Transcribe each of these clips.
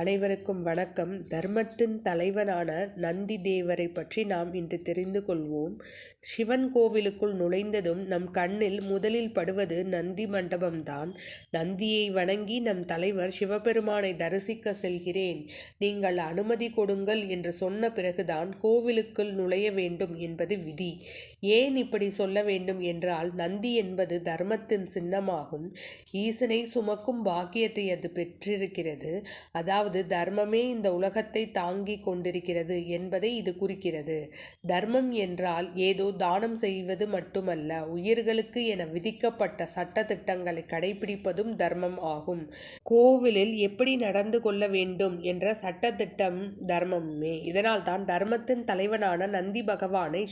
அனைவருக்கும் வணக்கம். தர்மத்தின் தலைவனான நந்தி தேவரை பற்றி நாம் இன்று தெரிந்து கொள்வோம். சிவன் கோவிலுக்குள் நுழைந்ததும் நம் கண்ணில் முதலில் படுவது நந்தி மண்டபம்தான். நந்தியை வணங்கி நம் தலைவர் சிவபெருமானை தரிசிக்க செல்கிறேன், நீங்கள் அனுமதி கொடுங்கள் என்று சொன்ன பிறகுதான் கோவிலுக்குள் நுழைய வேண்டும் என்பது விதி. ஏன் இப்படி சொல்ல வேண்டும் என்றால், நந்தி என்பது தர்மத்தின் சின்னமாகும். ஈசனை சுமக்கும் பாக்கியத்தை அது பெற்றிருக்கிறது. அதாவது தர்மமே இந்த உலகத்தை தாங்கி கொண்டிருக்கிறது என்பதை இது குறிக்கிறது. தர்மம் என்றால் ஏதோ தானம் செய்வது மட்டுமல்ல, உயிர்களுக்கு என விதிக்கப்பட்ட சட்ட திட்டங்களை கடைபிடிப்பதும் தர்மம் ஆகும். கோவிலில் எப்படி நடந்து கொள்ள வேண்டும் என்ற சட்ட திட்டம் தர்மமே. இதனால் தான் தர்மத்தின் தலைவனான நந்தி பகவானை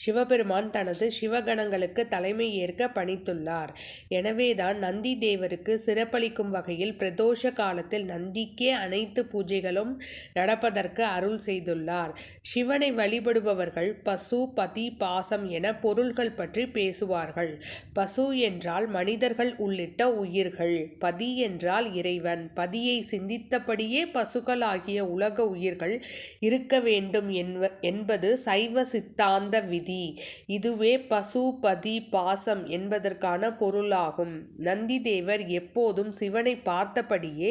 சிவபெருமான் தனது சிவகணங்களுக்கு தலைமை ஏற்க பணித்துள்ளார். எனவேதான் நந்தி தேவருக்கு சிறப்பளிக்கும் வகையில் பிரதோஷ காலத்தில் நந்திக்கே அனைத்து பூஜைகளும் நடப்பதற்கு அருள் செய்துள்ளார். சிவனை வழிபடுபவர்கள் பசு, பதி, பாசம் என பொருள்கள் பற்றி பேசுவார்கள். பசு என்றால் மனிதர்கள் உள்ளிட்ட உயிர்கள், பதி என்றால் இறைவன். பதியை சிந்தித்தபடியே பசுக்கள் ஆகிய உலக உயிர்கள் இருக்க வேண்டும் என்பது சைவ சித்தாந்த விதி. இதுவே பசு, பதி, பாசம் என்பதற்கான பொருளாகும். நந்தி தேவர் எப்போதும் சிவனை பார்த்தபடியே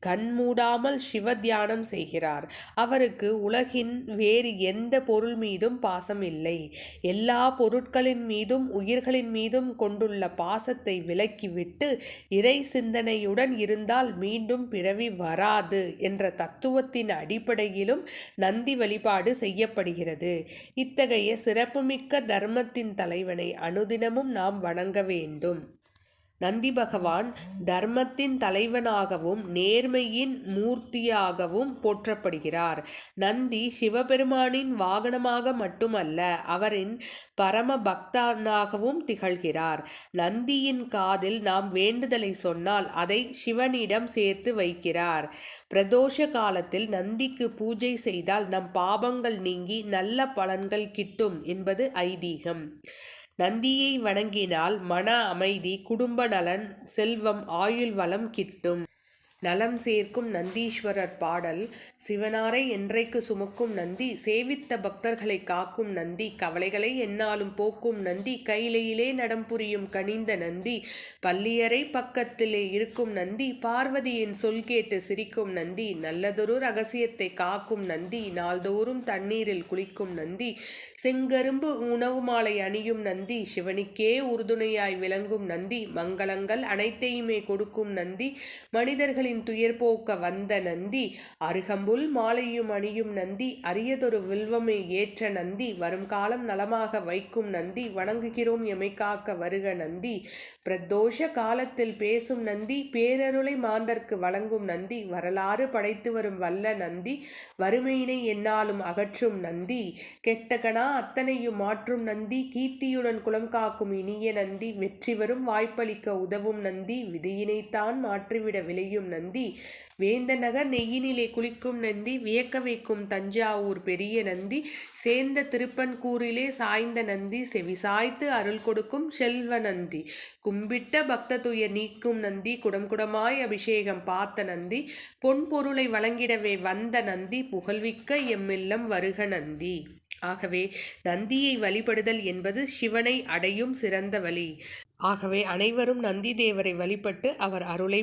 கண்மூடாமல் சிவ தியானம் செய்கிறார். அவருக்கு உலகின் வேறு எந்த பொருள் மீதும் பாசம் இல்லை. எல்லா பொருட்களின் மீதும் உயிர்களின் மீதும் கொண்டுள்ள பாசத்தை விலக்கிவிட்டு இறை சிந்தனையுடன் இருந்தால் மீண்டும் பிறவி வராது என்ற தத்துவத்தின் அடிப்படையிலும் நந்தி வழிபாடு செய்யப்படுகிறது. இத்தகைய சிறப்புமிக்க தர்மத்தின் தலைவனை அனுதினமும் நாம் வணங்க வேண்டும். நந்தி பகவான் தர்மத்தின் தலைவனாகவும் நேர்மையின் மூர்த்தியாகவும் போற்றப்படுகிறார். நந்தி சிவபெருமானின் வாகனமாக மட்டுமல்ல, அவரின் பரம பக்தனாகவும் திகழ்கிறார். நந்தியின் காதில் நாம் வேண்டுதலை சொன்னால் அதை சிவனிடம் சேர்த்து வைக்கிறார். பிரதோஷ காலத்தில் நந்திக்கு பூஜை செய்தால் நம் பாபங்கள் நீங்கி நல்ல பலன்கள் கிட்டும் என்பது ஐதீகம். நந்தியை வணங்கினால் மன அமைதி, குடும்ப நலன், செல்வம், ஆயுள் வளம் கிட்டும். நலம் சேர்க்கும் நந்தீஸ்வரர் பாடல். சிவனாரை என்றைக்கு சுமக்கும் நந்தி, சேவித்த பக்தர்களை காக்கும் நந்தி, கவலைகளை எந்நாளும் போக்கும் நந்தி, கையிலையிலே நடம் புரியும் கனிந்த நந்தி, பள்ளியறை பக்கத்திலே இருக்கும் நந்தி, பார்வதியின் சொல் கேட்டு சிரிக்கும் நந்தி, நல்லதொரு ரகசியத்தை காக்கும் நந்தி, நாள்தோறும் தண்ணீரில் குளிக்கும் நந்தி, செங்கரும்பு உணவு மாலை அணியும் நந்தி, சிவனுக்கே உறுதுணையாய் விளங்கும் நந்தி, மங்களங்கள் அனைத்தையுமே கொடுக்கும் நந்தி, மனிதர்களின் துயர் போக்க வந்த நந்தி, அருகம்புல் மாலையும் அணியும் நந்தி, அரியதொரு வில்வமே ஏற்ற நந்தி, வரும் காலம் நலமாக வைக்கும் நந்தி, வணங்குகிறோம் எமை காக்க வருக நந்தி, பிரதோஷ காலத்தில் பேசும் நந்தி, பேரருளை மாந்தர்க்கு வழங்கும் நந்தி, வரலாறு படைத்து வரும் வல்ல நந்தி, வறுமையினை எந்நாளும் அகற்றும் நந்தி, கெட்டகனா அத்தனையும் மாற்றும் நந்தி, கீர்த்தியுடன் குலம் காக்கும் இனிய நந்தி, வெற்றி வரும் வாய்ப்பளிக்க உதவும் நந்தி, விதியினைத்தான் மாற்றிவிட விளையும் நந்தி, வேந்த நகர் நெய்யினிலே குளிக்கும் நந்தி, வியக்க வைக்கும் தஞ்சாவூர் பெரிய நந்தி, சேர்ந்த திருப்பன்கூரிலே சாய்ந்த நந்தி, செவிசாய்த்து அருள் கொடுக்கும் செல்வ நந்தி, கும்பிட்ட பக்த துயர் நீக்கும் நந்தி, குடம் குடமாய் அபிஷேகம் பார்த்த நந்தி, பொன் பொருளை வழங்கிடவே வந்த நந்தி, புகழ்விக்க எம்மில்லம் வருக நந்தி. ஆகவே நந்தியை வழிபடுதல் என்பது சிவனை அடையும் சிறந்த வழி. ஆகவே அனைவரும் நந்தி தேவரை வழிபட்டு அவர் அருளை